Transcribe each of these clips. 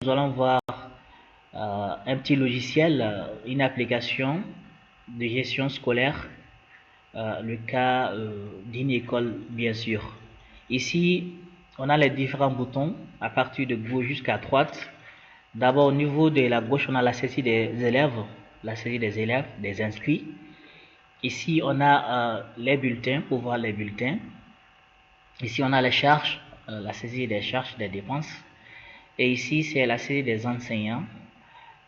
Nous allons voir un petit logiciel, une application de gestion scolaire, le cas d'une école bien sûr. Ici, on a les différents boutons à partir de gauche jusqu'à droite. D'abord, au niveau de la gauche, on a la saisie des élèves, des inscrits. Ici, on a les bulletins pour voir les bulletins. Ici, on a les charges, la saisie des charges, des dépenses. Et ici, c'est la saisie des enseignants.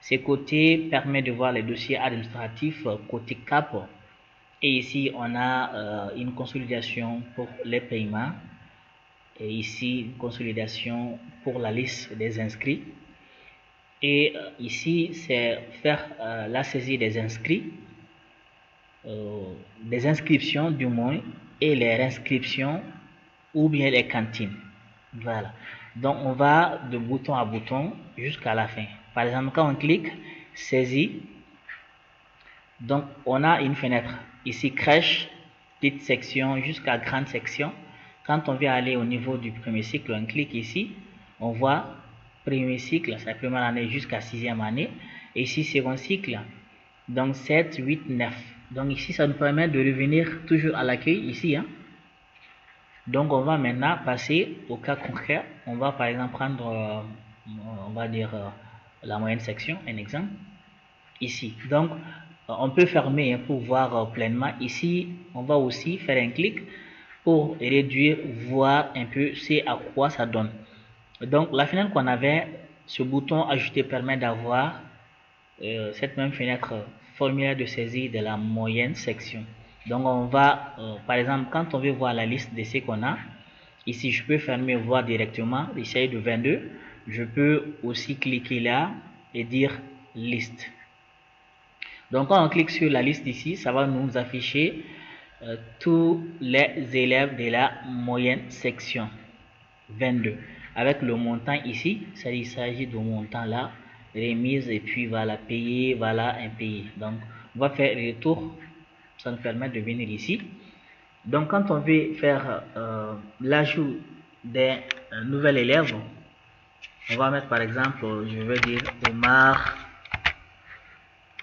Ces côtés permettent de voir les dossiers administratifs côté CAP. Et ici, on a une consolidation pour les paiements. Et ici, une consolidation pour la liste des inscrits. Et ici, c'est faire la saisie des inscrits, des inscriptions du moins, et les réinscriptions ou bien les cantines. Voilà. Donc, on va de bouton à bouton jusqu'à la fin. Par exemple, quand on clique saisie, donc on a une fenêtre ici, crèche, petite section jusqu'à grande section. Quand on vient aller au niveau du premier cycle, on clique ici, on voit premier cycle, c'est la première année jusqu'à 6e année. Et ici, second cycle, donc 7, 8, 9. Donc ici, ça nous permet de revenir toujours à l'accueil ici. Donc on va maintenant passer au cas concret. On va par exemple prendre, on va dire la moyenne section, un exemple, ici. Donc on peut fermer pour voir pleinement. Ici, on va aussi faire un clic pour réduire, voir un peu c'est à quoi ça donne. Donc la fenêtre qu'on avait, ce bouton ajouter permet d'avoir cette même fenêtre formulaire de saisie de la moyenne section. Donc on va, par exemple, quand on veut voir la liste de ce qu'on a, ici je peux fermer voir directement, essayer de 22. Je peux aussi cliquer là et dire liste. Donc quand on clique sur la liste ici, ça va nous afficher tous les élèves de la moyenne section 22 avec le montant ici. Il s'agit du montant là, remise, et puis voilà, payer, voilà, impayé. Donc on va faire retour, ça nous permet de venir ici. Donc quand on veut faire l'ajout d'un nouvel élève, on va mettre par exemple, je vais dire Omar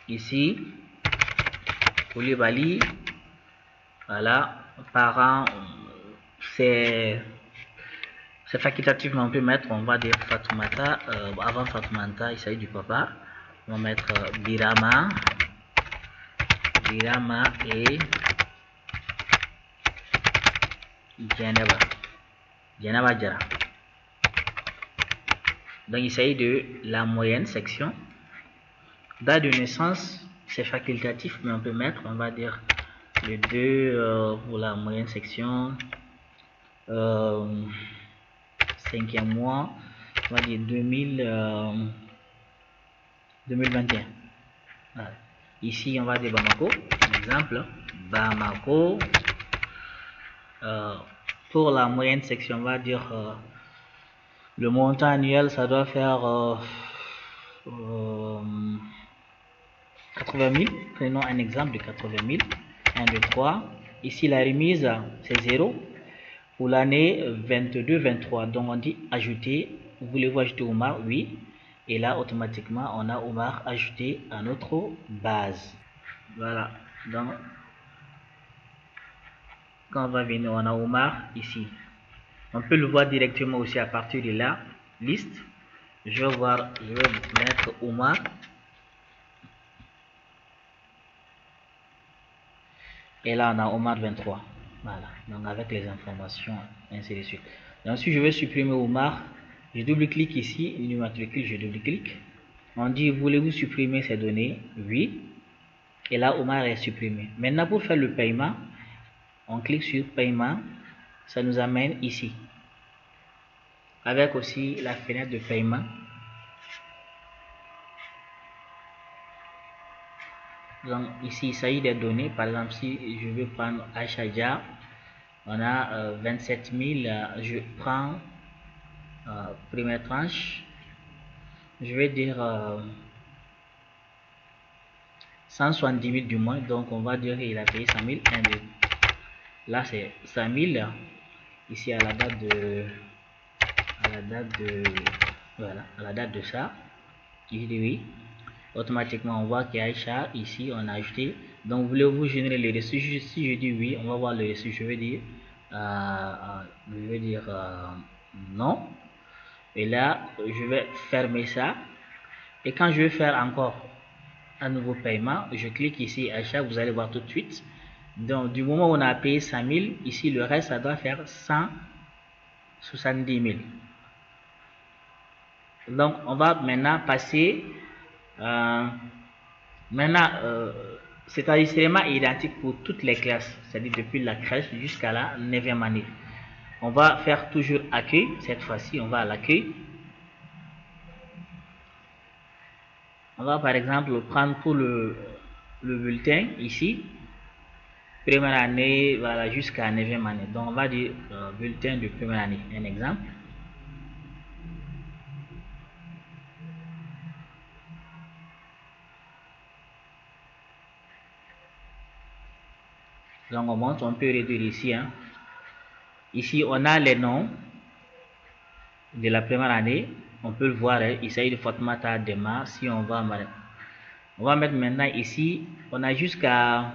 ici, Koulibaly, voilà, parents, c'est facultatif, mais on peut mettre, on va dire Fatoumata, avant Fatoumata, il s'agit du papa, on va mettre Birama et Djeneba Djara. Donc il s'agit de la moyenne section. Date de naissance, c'est facultatif, mais on peut mettre, on va dire le 2 pour la moyenne section, 5e mois, on va dire 2021. Voilà. Ici, on va dire Bamako, par exemple, Bamako. Pour la moyenne section, on va dire le montant annuel, ça doit faire 80 000. Prenons un exemple de 80 000. 1, 2, 3. Ici, la remise, c'est 0. Pour l'année 22-23, donc on dit ajouter. Voulez-vous ajouter Omar? Oui. Et là, automatiquement, on a Omar ajouté à notre base. Voilà. Donc, quand on va venir, on a Omar ici. On peut le voir directement aussi à partir de la liste. Je vais mettre Omar. Et là, on a Omar 23. Voilà. Donc, avec les informations, ainsi de suite. Et ensuite, je vais supprimer Omar. Je double-clique ici, il m'immatricule, je double-clique. On dit, voulez-vous supprimer ces données? Oui. Et là, Omar est supprimé. Maintenant, pour faire le paiement, on clique sur paiement. Ça nous amène ici. Avec aussi la fenêtre de paiement. Donc, ici, il s'agit des données. Par exemple, si je veux prendre Achaja, on a 27 000. Je prends première tranche. Je vais dire 170 000 du moins. Donc, on va dire qu'il a payé 100 000. Là, c'est 100 000. Ici, à la date de Voilà, à la date de ça, je dis oui. Automatiquement, on voit qu'il y a Aïcha. Ici, on a ajouté. Donc, voulez-vous générer les reçus? Si je dis oui, on va voir le reçu. Je vais dire, non. Et là, je vais fermer ça. Et quand je vais faire encore un nouveau paiement, je clique ici achat, vous allez voir tout de suite. Donc du moment où on a payé 100 000, ici le reste ça doit faire 170 000. Donc on va maintenant passer cet enregistrement est identique pour toutes les classes, c'est-à-dire depuis la crèche jusqu'à la 9e année. On va faire toujours accueil, cette fois-ci on va à l'accueil. On va par exemple prendre pour le bulletin ici, première année, voilà, jusqu'à 9e année. Donc on va dire bulletin de première année, un exemple. Donc on monte, on peut réduire ici. Hein. Ici on a les noms de la première année. On peut le voir, hein. Il s'agit de Fatmata Dema. Si on va mettre maintenant ici, on a jusqu'à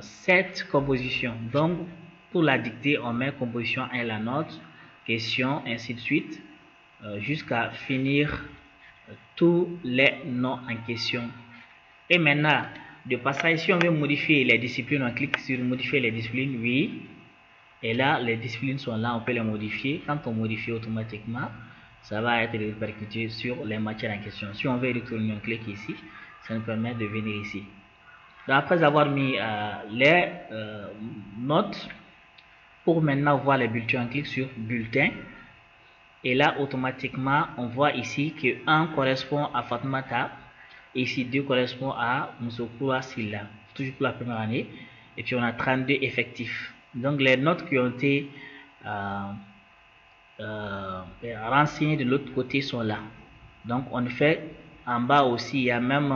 7 compositions. Donc pour la dictée, on met composition 1 la note, question, ainsi de suite, jusqu'à finir tous les noms en question. Et maintenant, de passage, si on veut modifier les disciplines, on clique sur modifier les disciplines, oui. Et là, les disciplines sont là, on peut les modifier. Quand on modifie automatiquement, ça va être répercuté sur les matières en question. Si on veut retourner, on clique ici, ça nous permet de venir ici. Donc, après avoir mis les notes, pour maintenant voir les bulletins, on clique sur bulletin. Et là, automatiquement, on voit ici que 1 correspond à Fatmata. Et ici, 2 correspond à Moussokura Silla, toujours pour la première année. Et puis, on a 32 effectifs. Donc, les notes qui ont été renseignées de l'autre côté sont là. Donc, on fait en bas aussi, il y a même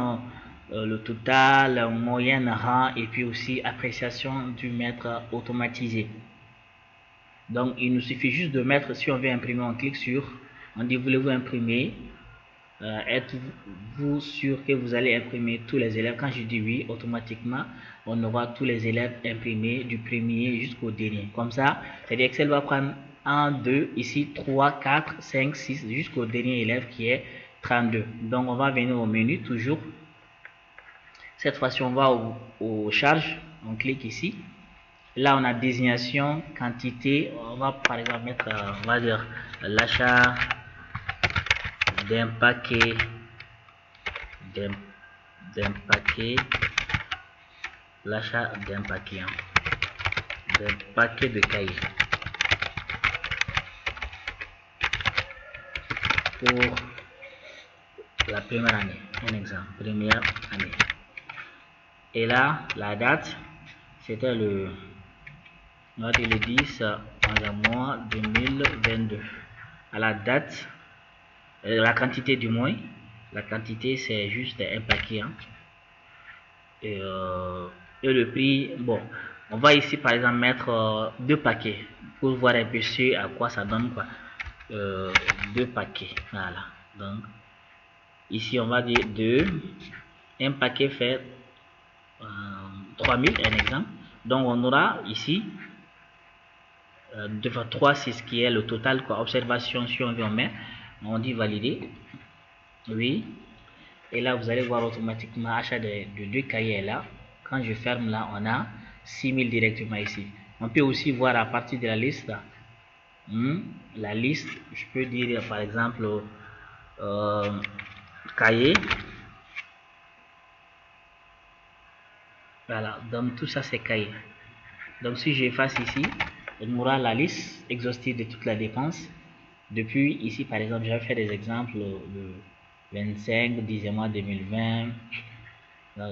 le total, moyenne, rang, et puis aussi appréciation du maître automatisé. Donc, il nous suffit juste de mettre, si on veut imprimer, on clique sur, on dit, voulez-vous imprimer? Êtes-vous sûr que vous allez imprimer tous les élèves? Quand je dis oui, automatiquement, on aura tous les élèves imprimés du premier jusqu'au dernier. Comme ça, c'est-à-dire Excel va prendre 1, 2, ici 3, 4, 5, 6, jusqu'au dernier élève qui est 32. Donc, on va venir au menu, toujours. Cette fois-ci, on va aux charges. On clique ici. Là, on a désignation, quantité. On va par exemple mettre, on va dire, l'achat d'un paquet, l'achat d'un paquet, de cahiers pour la première année. Un exemple, première année. Et là, la date, c'était le 10 mois 2022. À la date, la quantité du moins, la quantité c'est juste un paquet. Hein. Et le prix, bon, on va ici par exemple mettre 2 paquets pour voir un peu à quoi ça donne quoi. 2 paquets, voilà. Donc ici on va dire 2, un paquet fait 3000, un exemple. Donc on aura ici 3, c'est ce qui est le total quoi. Observation, si on veut on met, on dit valider, oui. Et là vous allez voir automatiquement achat de 2 cahiers là. Quand je ferme là, on a 6000 directement ici. On peut aussi voir à partir de la liste la liste, je peux dire par exemple cahier. Voilà, donc tout ça c'est cahier. Donc si j'efface ici, on aura la liste exhaustive de toute la dépense. Depuis ici par exemple, je vais faire des exemples le 25 10e mois 2020.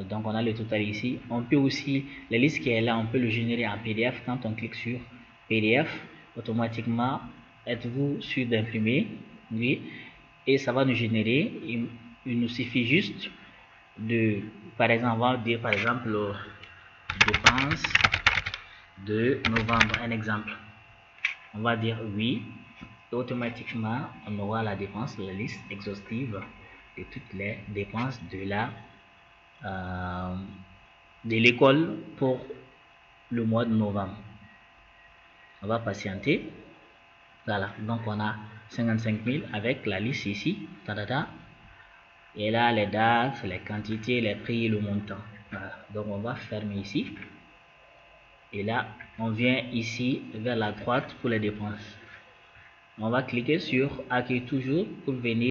Donc on a le total ici. On peut aussi, la liste qui est là, on peut le générer en PDF. Quand on clique sur PDF, automatiquement, êtes-vous sûr d'imprimer? Oui. Et ça va nous générer. Il nous suffit juste de, par exemple, on va dire par exemple, dépenses de novembre, un exemple. On va dire oui. Et automatiquement, on aura la dépense, la liste exhaustive de toutes les dépenses de l'école pour le mois de novembre. On va patienter. Voilà, donc on a 55 000 avec la liste ici. Et là, les dates, les quantités, les prix, le montant. Voilà, donc on va fermer ici. Et là, on vient ici vers la droite pour les dépenses. On va cliquer sur Accueil toujours pour venir